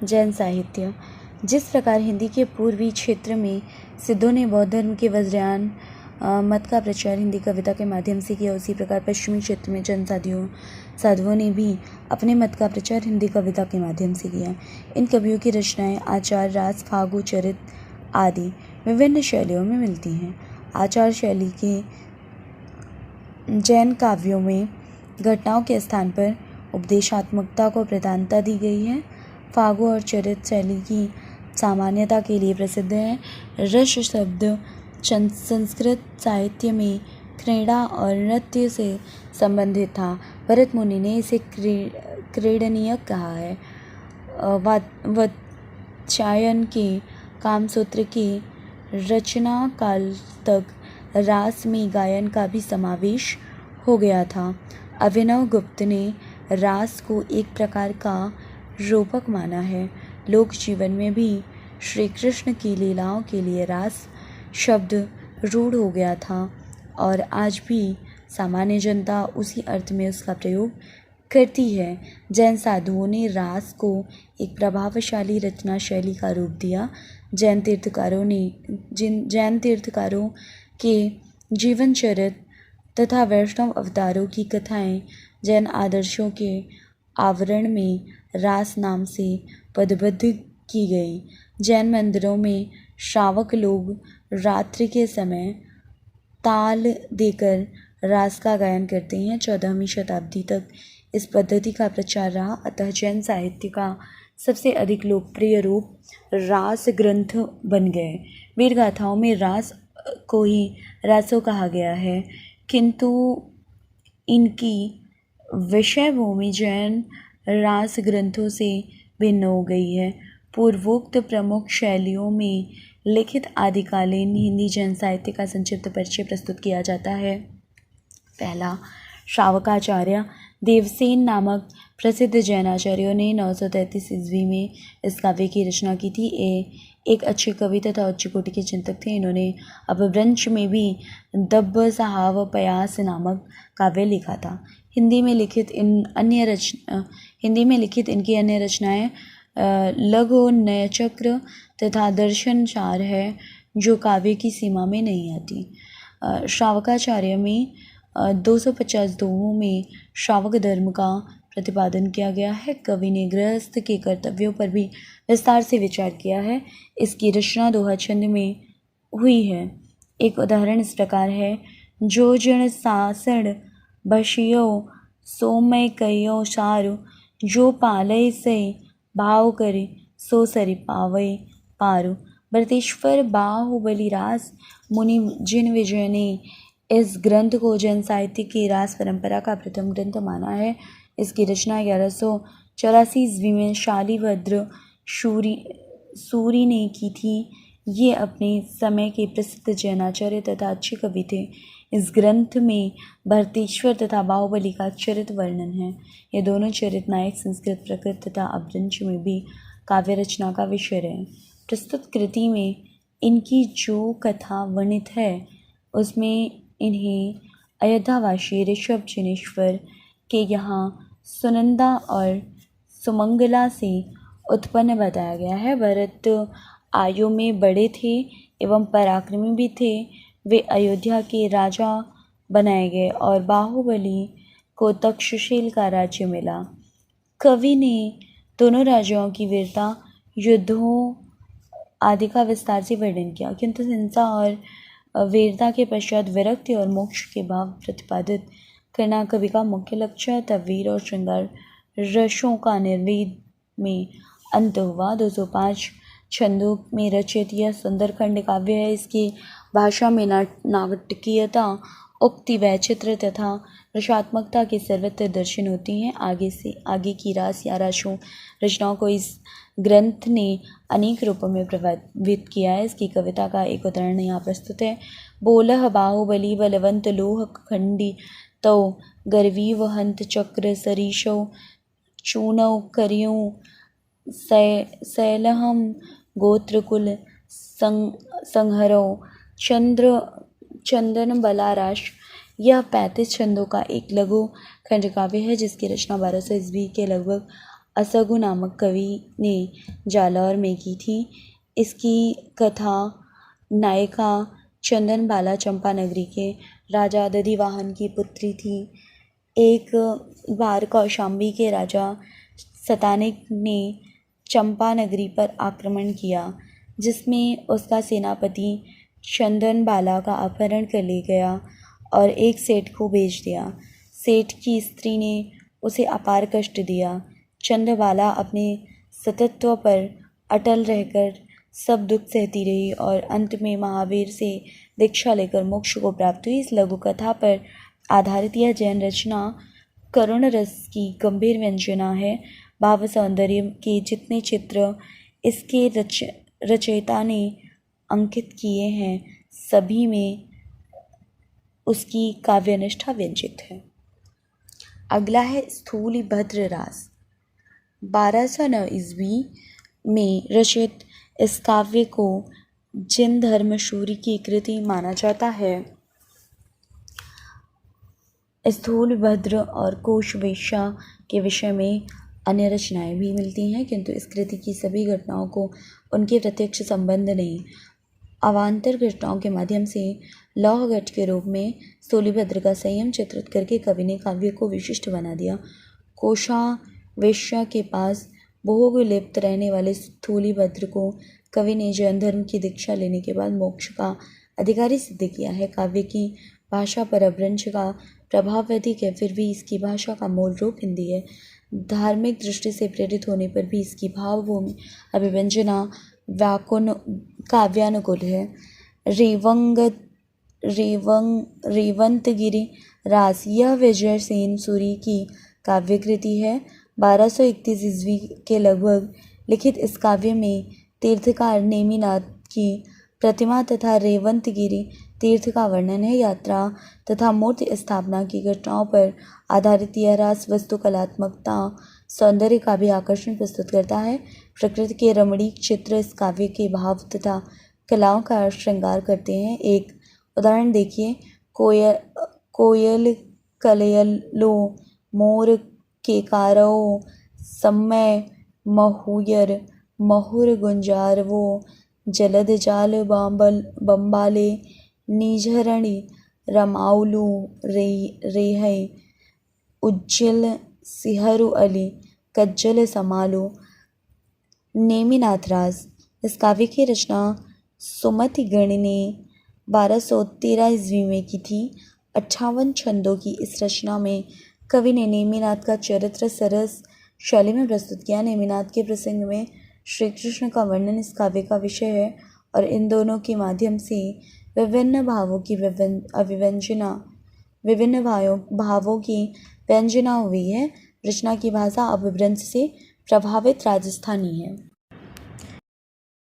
जैन साहित्य। जिस प्रकार हिंदी के पूर्वी क्षेत्र में सिद्धों ने बौद्ध धर्म के वज्रयान मत का प्रचार हिंदी कविता के माध्यम से किया, उसी प्रकार पश्चिमी क्षेत्र में जैन साधुओं ने भी अपने मत का प्रचार हिंदी कविता के माध्यम से किया। इन कवियों की रचनाएं आचार, रास, फागु, चरित आदि विभिन्न शैलियों में मिलती हैं। आचार शैली के जैन काव्यों में घटनाओं के स्थान पर उपदेशात्मकता को प्रधानता दी गई है। फागु और चरित शैली की सामान्यता के लिए प्रसिद्ध है। रस शब्द संस्कृत साहित्य में क्रीड़ा और नृत्य से संबंधित था। भरत मुनि ने इसे क्रीडनीय कहा है। वात्स्यायन के कामसूत्र की रचना काल तक रास में गायन का भी समावेश हो गया था। अभिनव गुप्त ने रास को एक प्रकार का रूपक माना है। लोक जीवन में भी श्री कृष्ण की लीलाओं के लिए रास शब्द रूढ़ हो गया था और आज भी सामान्य जनता उसी अर्थ में उसका प्रयोग करती है। जैन साधुओं ने रास को एक प्रभावशाली रचना शैली का रूप दिया। जैन तीर्थकारों के जीवन चरित तथा वैष्णव अवतारों की कथाएं जैन आदर्शों के आवरण में रास नाम से पदबद्ध की गई। जैन मंदिरों में श्रावक लोग रात्रि के समय ताल देकर रास का गायन करते हैं। 14वीं शताब्दी तक इस पद्धति का प्रचार रहा, अतः जैन साहित्य का सबसे अधिक लोकप्रिय रूप रास ग्रंथ बन गए। वीर गाथाओं में रास को ही रासो कहा गया है, किंतु इनकी विषय भूमि जैन रास ग्रंथों से भिन्न हो गई है। पूर्वोक्त प्रमुख शैलियों में लिखित आदिकालीन हिंदी जैन साहित्य का संक्षिप्त परिचय प्रस्तुत किया जाता है। पहला, श्रावकाचार्य देवसेन नामक प्रसिद्ध जैनाचार्यों ने 933 ईस्वी में इस काव्य की रचना की थी। एक अच्छे कवि तथा उच्च कोटि के चिंतक थे। इन्होंने अपभ्रंश में भी दब्ब सहाव पयास नामक काव्य लिखा था। हिंदी में लिखित इनकी अन्य रचनाएं लघु, नयचक्र तथा दर्शनसार है, जो काव्य की सीमा में नहीं आती। श्रावकाचार्य में 250 दोहों में श्रावक धर्म का प्रतिपादन किया गया है। कवि ने गृहस्थ के कर्तव्यों पर भी विस्तार से विचार किया है। इसकी रचना दोहा छंद में हुई है। एक उदाहरण इस प्रकार है: जो जन सासण बशियो सोमय कयो सारु, जो पालय से भाव करे सो सरि पावय पारु। भरतेश्वर बाहुबली रास मुनि जिन विजय ने इस ग्रंथ को जैन साहित्य की रास परंपरा का प्रथम ग्रंथ माना है। इसकी रचना 1184 ईस्वी में शालिभद्र सूरी ने की थी। ये अपने समय के प्रसिद्ध जैनाचार्य तथा अच्छे कवि थे। इस ग्रंथ में भरतेश्वर तथा बाहुबली का चरित वर्णन है। ये दोनों चरित नायक संस्कृत, प्रकृत तथा अपभ्रंश में भी काव्य रचना का विषय रहे। प्रस्तुत कृति में इनकी जो कथा वर्णित है, उसमें इन्हें अयोध्यावासी ऋषभ जिनेश्वर के यहाँ सुनंदा और सुमंगला से उत्पन्न बताया गया है। भरत आयु में बड़े थे एवं पराक्रमी भी थे। वे अयोध्या के राजा बनाए गए और बाहुबली को तक्षशिला का राज्य मिला। कवि ने दोनों राजाओं की वीरता, युद्धों आदि का विस्तार से वर्णन किया, किंतु हिंसा और वीरता के पश्चात विरक्ति और मोक्ष के भाव प्रतिपादित करना कवि का मुख्य लक्ष्य है। तब वीर और श्रृंगार रसों का निर्वेद में अंत हुआ। 205 छंदों में रचित यह सुंदरकांड काव्य है। इसकी भाषा में नाटकीयता, उक्ति, वैचित्र तथा रसात्मकता के सर्वत्र दर्शन होती हैं। आगे की रास या रासों रचनाओं को इस ग्रंथ ने अनेक रूपों में प्रभावित किया है। इसकी कविता का एक उदाहरण यहाँ प्रस्तुत है: बोलह बाहुबली बलवंत लोह खंडी तो गर्वीव हंत चक्र सरीशो चूनौ करियों सैलहम गोत्रकुल संहरो चंदन बलाराश। यह 35 छंदों का एक लघु खंड काव्य है, जिसकी रचना 1200 ईस्वी के लगभग असगु नामक कवि ने जालौर में की थी। इसकी कथा नायिका चंदन बाला चंपानगरी के राजा दधिवाहन की पुत्री थी। एक बार कौशाम्बी के राजा सतानिक ने चंपानगरी पर आक्रमण किया, जिसमें उसका सेनापति चंदन बाला का अपहरण कर ले गया और एक सेठ को बेच दिया। सेठ की स्त्री ने उसे अपार कष्ट दिया। चंद्रबाला अपने सतत्व पर अटल रहकर सब दुख सहती रही और अंत में महावीर से दीक्षा लेकर मोक्ष को प्राप्त हुई। इस लघु कथा पर आधारित यह जैन रचना करुण रस की गंभीर व्यंजना है। भाव सौंदर्य के जितने चित्र इसके रचयिता ने अंकित किए हैं, सभी में उसकी काव्यनिष्ठा व्यंजित है। अगला है स्थूलिभद्र रास। 1209 ईस्वी में रचित इस काव्य को जिन धर्मशूरी की कृति माना जाता है। स्थूलभद्र और कोशवेश्या के विषय में अन्य रचनाएं भी मिलती हैं, किंतु इस कृति की सभी घटनाओं को उनके प्रत्यक्ष संबंध नहीं, अवान्तर घटनाओं के माध्यम से लौहघट के रूप में स्थूलिभद्र का संयम चित्रित करके कवि ने काव्य को विशिष्ट बना दिया। कोशावेश्या के पास भोग लिप्त रहने वाले स्थूलिभद्र को कवि ने जैन धर्म की दीक्षा लेने के बाद मोक्ष का अधिकारी सिद्ध किया है। काव्य की भाषा पर अपभ्रंश का प्रभाव अधिक है, फिर भी इसकी भाषा का मूल रूप हिंदी है। धार्मिक दृष्टि से प्रेरित होने पर भी इसकी भावभूमि अभिव्यंजना काव्यानुकूल है। रेवंतगिरी रास यह विजय सेन सूरी की काव्यकृति है। 1231 ईस्वी के लगभग लिखित इस काव्य में तीर्थकार नेमिनाथ की प्रतिमा तथा रेवंतगिरी तीर्थ का वर्णन है। यात्रा तथा मूर्ति स्थापना की घटनाओं पर आधारित यह रास वस्तुकलात्मकता सौंदर्य का भी आकर्षण प्रस्तुत करता है। प्रकृति के रमणीक चित्र इस काव्य के भाव तथा कलाओं का श्रृंगार करते हैं। एक उदाहरण देखिए। कोयल कलयलो मोर केकारो समय महुयर महुर गुंजारवो जलद जाल बम्बाले निझरणी रमाउलू रेहै उज्जल सिहरू अली कज्जल समालो। नेमिनाथ रास इस काव्य की रचना सुमति गण ने 1213 ईस्वी में की थी। 58 छंदों की इस रचना में कवि ने नेमिनाथ का चरित्र सरस शैली में प्रस्तुत किया। नेमिनाथ के प्रसंग में श्री कृष्ण का वर्णन इस काव्य का विषय है और इन दोनों के माध्यम से विभिन्न भावों की व्यंजना हुई है। रचना की भाषा अपभ्रंश से प्रभावित राजस्थानी है।